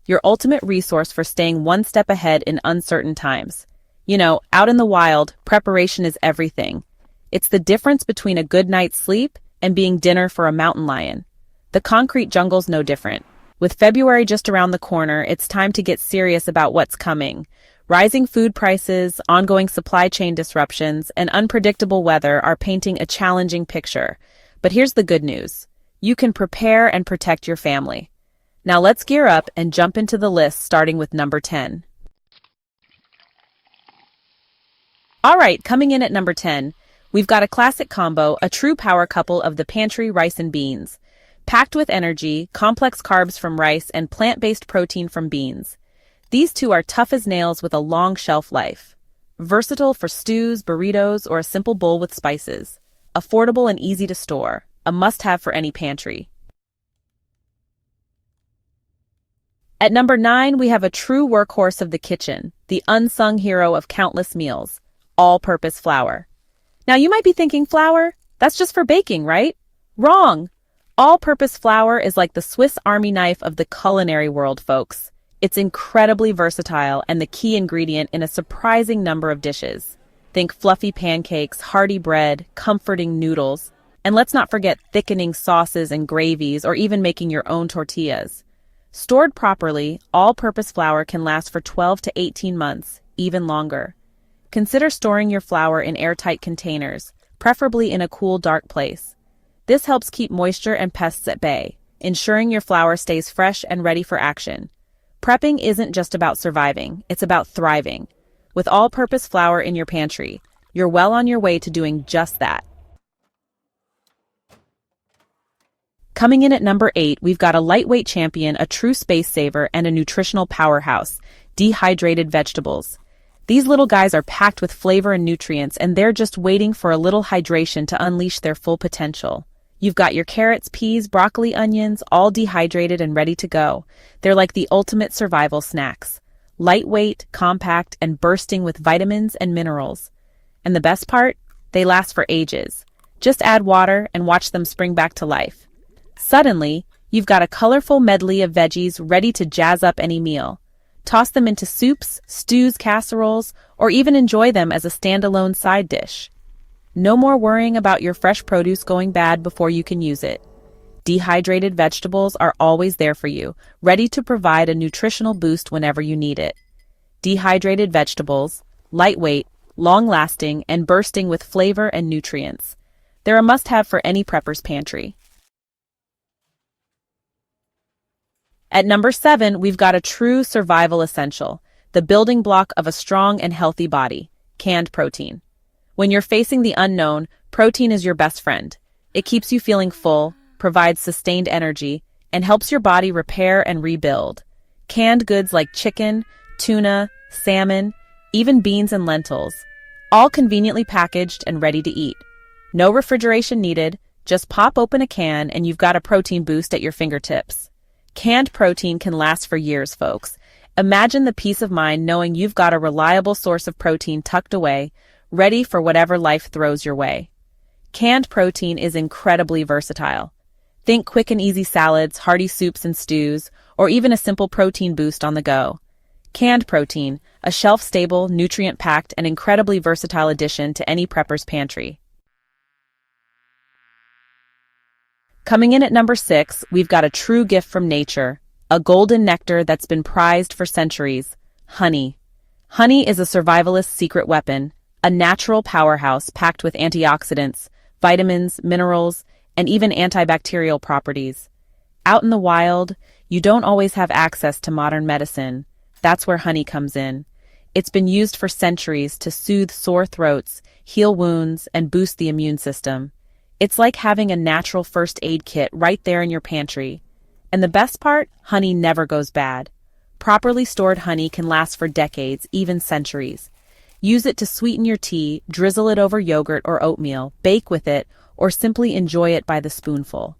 your ultimate resource for staying one step ahead in uncertain times. You know, out in the wild, preparation is everything. It's the difference between a good night's sleep and being dinner for a mountain lion. The concrete jungle's no different. With February just around the corner, it's time to get serious about what's coming. Rising food prices, ongoing supply chain disruptions, and unpredictable weather are painting a challenging picture. But here's the good news. You can prepare and protect your family. Now let's gear up and jump into the list, starting with number 10. All right, coming in at number 10, we've got a classic combo, a true power couple of the pantry rice and beans. Packed with energy, complex carbs from rice, and plant-based protein from beans. These two are tough as nails with a long shelf life. Versatile for stews, burritos, or a simple bowl with spices. Affordable and easy to store, a must-have for any pantry. At number 9, we have a true workhorse of the kitchen, the unsung hero of countless meals, all-purpose flour. Now you might be thinking, flour? That's just for baking, right? Wrong! All-purpose flour is like the Swiss Army knife of the culinary world, folks. It's incredibly versatile and the key ingredient in a surprising number of dishes. Think fluffy pancakes, hearty bread, comforting noodles, and let's not forget thickening sauces and gravies or even making your own tortillas. Stored properly, all-purpose flour can last for 12 to 18 months, even longer. Consider storing your flour in airtight containers, preferably in a cool, dark place. This helps keep moisture and pests at bay, ensuring your flour stays fresh and ready for action. Prepping isn't just about surviving, it's about thriving. With all-purpose flour in your pantry, you're well on your way to doing just that. Coming in at number 8, we've got a lightweight champion, a true space saver, and a nutritional powerhouse, dehydrated vegetables. These little guys are packed with flavor and nutrients, and they're just waiting for a little hydration to unleash their full potential. You've got your carrots, peas, broccoli, onions, all dehydrated and ready to go. They're like the ultimate survival snacks. Lightweight, compact, and bursting with vitamins and minerals. And the best part? They last for ages. Just add water and watch them spring back to life. Suddenly, you've got a colorful medley of veggies ready to jazz up any meal. Toss them into soups, stews, casseroles, or even enjoy them as a standalone side dish. No more worrying about your fresh produce going bad before you can use it. Dehydrated vegetables are always there for you, ready to provide a nutritional boost whenever you need it. Dehydrated vegetables, lightweight, long-lasting, and bursting with flavor and nutrients. They're a must-have for any prepper's pantry. At number 7, we've got a true survival essential, the building block of a strong and healthy body, canned protein. When you're facing the unknown, protein is your best friend. It keeps you feeling full, provides sustained energy, and helps your body repair and rebuild. Canned goods like chicken, tuna, salmon, even beans and lentils, all conveniently packaged and ready to eat. No refrigeration needed, just pop open a can and you've got a protein boost at your fingertips. Canned protein can last for years, folks. Imagine the peace of mind knowing you've got a reliable source of protein tucked away, ready for whatever life throws your way. Canned protein is incredibly versatile. Think quick and easy salads, hearty soups and stews, or even a simple protein boost on the go. Canned protein, a shelf-stable, nutrient-packed, and incredibly versatile addition to any prepper's pantry. Coming in at number 6, we've got a true gift from nature, a golden nectar that's been prized for centuries, honey. Honey is a survivalist's secret weapon, a natural powerhouse packed with antioxidants, vitamins, minerals, and even antibacterial properties. Out in the wild, you don't always have access to modern medicine. That's where honey comes in. It's been used for centuries to soothe sore throats, heal wounds, and boost the immune system. It's like having a natural first aid kit right there in your pantry. And the best part? Honey never goes bad. Properly stored honey can last for decades, even centuries. Use it to sweeten your tea, drizzle it over yogurt or oatmeal, bake with it, or simply enjoy it by the spoonful.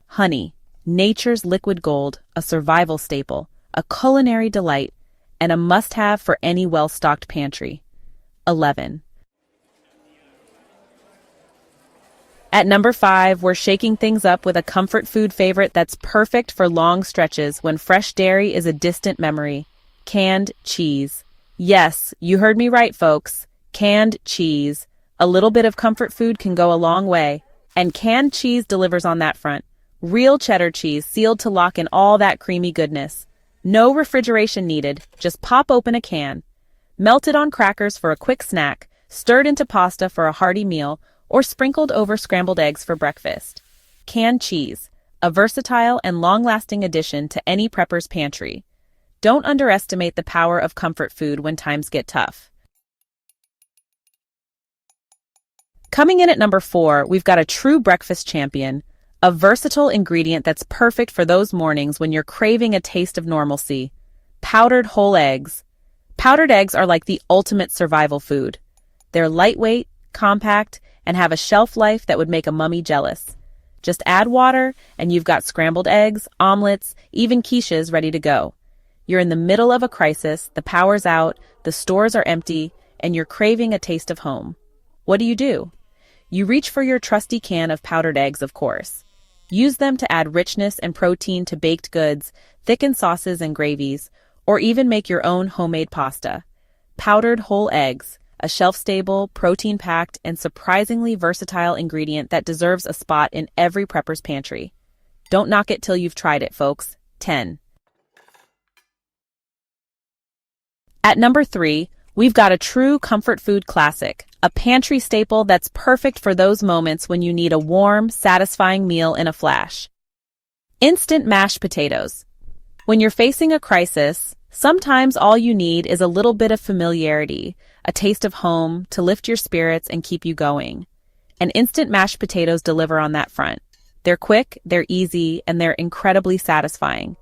Honey, nature's liquid gold, a survival staple, a culinary delight, and a must-have for any well-stocked pantry. 11. At number 5, we're shaking things up with a comfort food favorite that's perfect for long stretches when fresh dairy is a distant memory. Canned cheese. Yes, you heard me right, folks. Canned cheese. A little bit of comfort food can go a long way. And canned cheese delivers on that front. Real cheddar cheese sealed to lock in all that creamy goodness. No refrigeration needed, just pop open a can. Melt it on crackers for a quick snack, stirred into pasta for a hearty meal, or sprinkled over scrambled eggs for breakfast. Canned cheese, a versatile and long-lasting addition to any prepper's pantry. Don't underestimate the power of comfort food when times get tough. Coming in at number 4, we've got a true breakfast champion, a versatile ingredient that's perfect for those mornings when you're craving a taste of normalcy. Powdered whole eggs. Powdered eggs are like the ultimate survival food. They're lightweight, compact, and have a shelf life that would make a mummy jealous. Just add water, and you've got scrambled eggs, omelets, even quiches ready to go. You're in the middle of a crisis, the power's out, the stores are empty, and you're craving a taste of home. What do? You reach for your trusty can of powdered eggs, of course. Use them to add richness and protein to baked goods, thicken sauces and gravies, or even make your own homemade pasta. Powdered whole eggs, a shelf-stable, protein-packed, and surprisingly versatile ingredient that deserves a spot in every prepper's pantry. Don't knock it till you've tried it, folks. 10. At number 3, we've got a true comfort food classic, a pantry staple that's perfect for those moments when you need a warm, satisfying meal in a flash. Instant mashed potatoes. When you're facing a crisis, sometimes all you need is a little bit of familiarity, a taste of home to lift your spirits and keep you going. And instant mashed potatoes deliver on that front. They're quick, they're easy, and they're incredibly satisfying.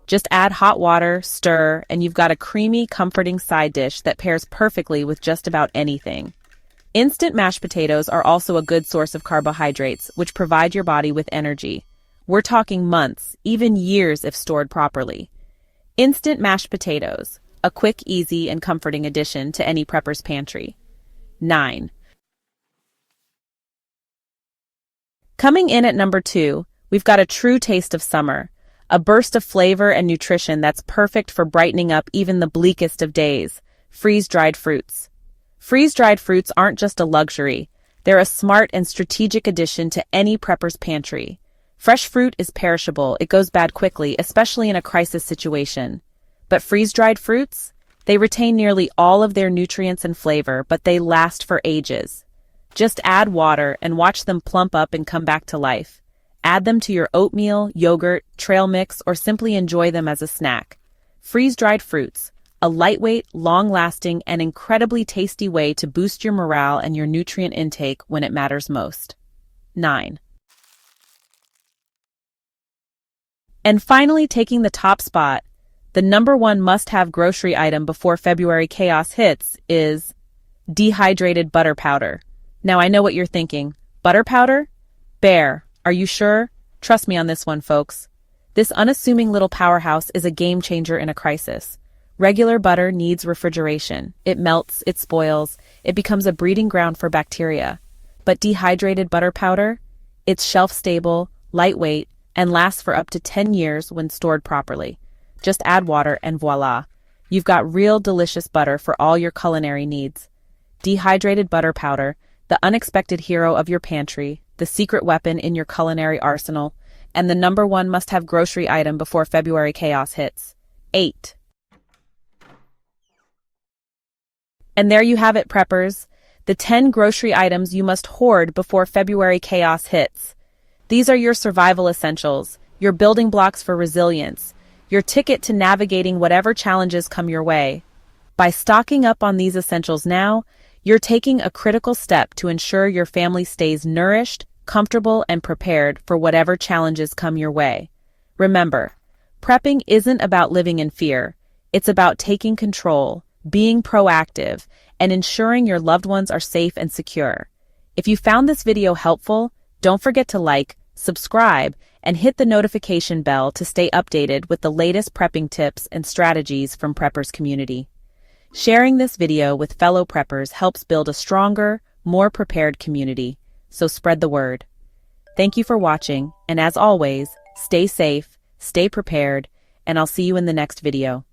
Just add hot water, stir, and you've got a creamy, comforting side dish that pairs perfectly with just about anything. Instant mashed potatoes are also a good source of carbohydrates, which provide your body with energy. We're talking months, even years if stored properly. Instant mashed potatoes, a quick, easy, and comforting addition to any prepper's pantry. 9. Coming in at number 2, we've got a true taste of summer, a burst of flavor and nutrition that's perfect for brightening up even the bleakest of days. Freeze-dried fruits. Freeze-dried fruits aren't just a luxury, they're a smart and strategic addition to any prepper's pantry. Fresh fruit is perishable, it goes bad quickly, especially in a crisis situation. But freeze-dried fruits? They retain nearly all of their nutrients and flavor, but they last for ages. Just add water and watch them plump up and come back to life. Add them to your oatmeal, yogurt, trail mix, or simply enjoy them as a snack. Freeze-dried fruits, a lightweight, long-lasting, and incredibly tasty way to boost your morale and your nutrient intake when it matters most. 9. And finally, taking the top spot, the number 1 must-have grocery item before February chaos hits is dehydrated butter powder. Now I know what you're thinking. Butter powder? Bear. Are you sure? Trust me on this one, folks. This unassuming little powerhouse is a game changer in a crisis. Regular butter needs refrigeration. It melts, it spoils, it becomes a breeding ground for bacteria. But dehydrated butter powder? It's shelf-stable, lightweight, and lasts for up to 10 years when stored properly. Just add water and voila. You've got real delicious butter for all your culinary needs. Dehydrated butter powder, the unexpected hero of your pantry, the secret weapon in your culinary arsenal, and the number 1 must-have grocery item before February chaos hits. 8. And there you have it, preppers. The 10 grocery items you must hoard before February chaos hits. These are your survival essentials, your building blocks for resilience, your ticket to navigating whatever challenges come your way. By stocking up on these essentials now, you're taking a critical step to ensure your family stays nourished, comfortable, and prepared for whatever challenges come your way. Remember, prepping isn't about living in fear. It's about taking control, being proactive, and ensuring your loved ones are safe and secure. If you found this video helpful, don't forget to like, subscribe, and hit the notification bell to stay updated with the latest prepping tips and strategies from Preppers community. Sharing this video with fellow preppers helps build a stronger, more prepared community, so spread the word. Thank you for watching, and as always, stay safe, stay prepared, and I'll see you in the next video.